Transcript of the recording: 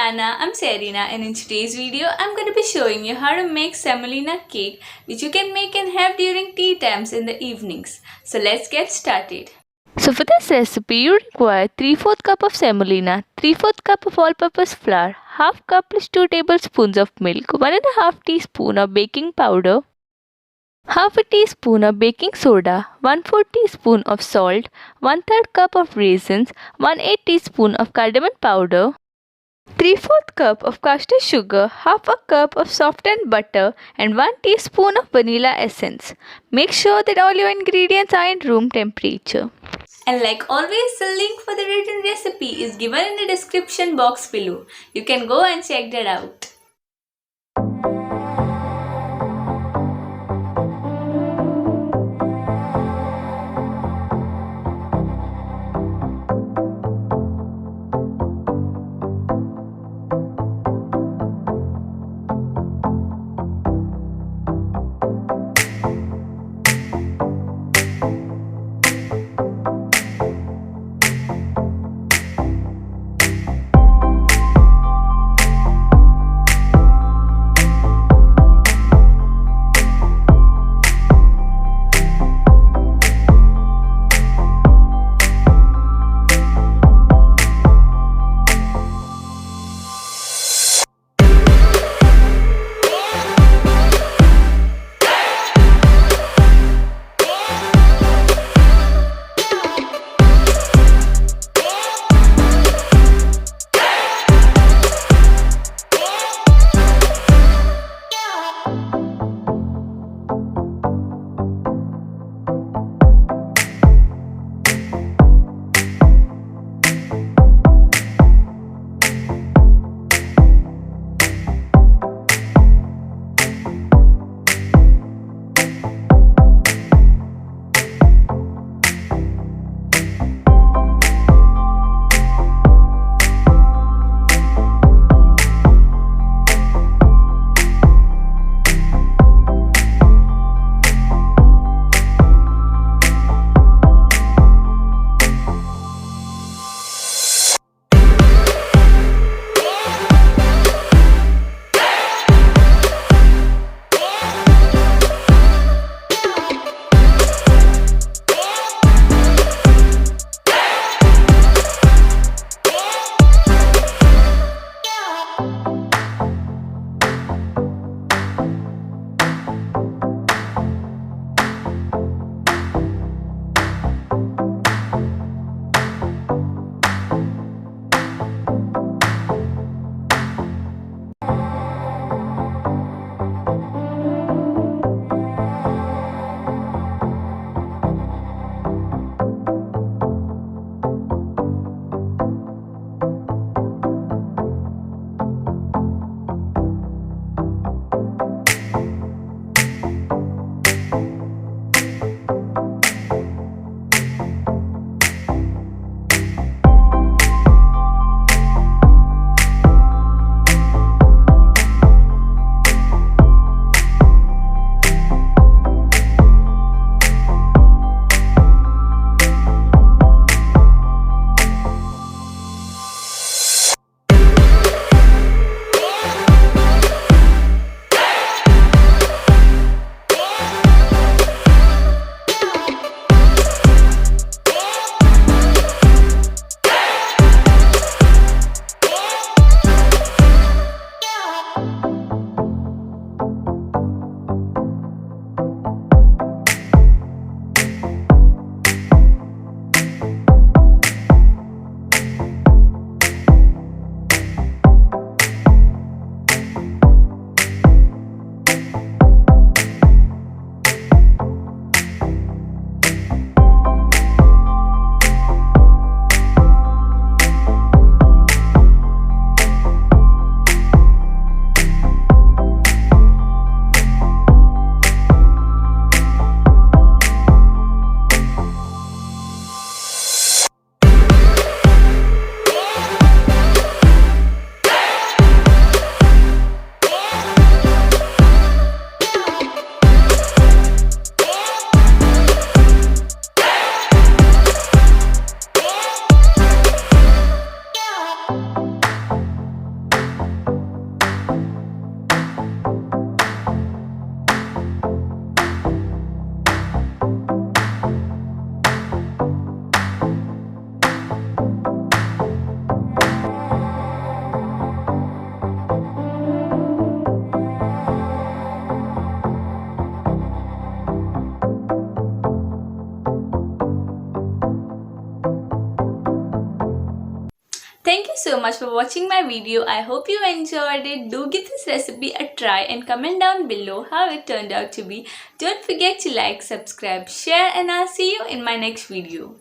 Anna, I'm Serena, and in today's video I'm going to be showing you how to make semolina cake which you can make and have during tea times in the evenings. So let's get started. So for this recipe you require 3/4 cup of semolina, 3/4 cup of all-purpose flour, half cup plus 2 tablespoons of milk, 1.5 teaspoon of baking powder, half a teaspoon of baking soda, 1/4 teaspoon of salt, 1/3 cup of raisins, 1/8 teaspoon of cardamon powder, 3/4 cup of caster sugar, half a cup of softened butter and 1 teaspoon of vanilla essence. Make sure that all your ingredients are in room temperature. And like always, the link for the written recipe is given in the description box below. You can go and check that out. Thank you so much for watching my video. I hope you enjoyed it. Do give this recipe a try and comment down below how it turned out to be. Don't forget to like, subscribe, share, and I'll see you in my next video.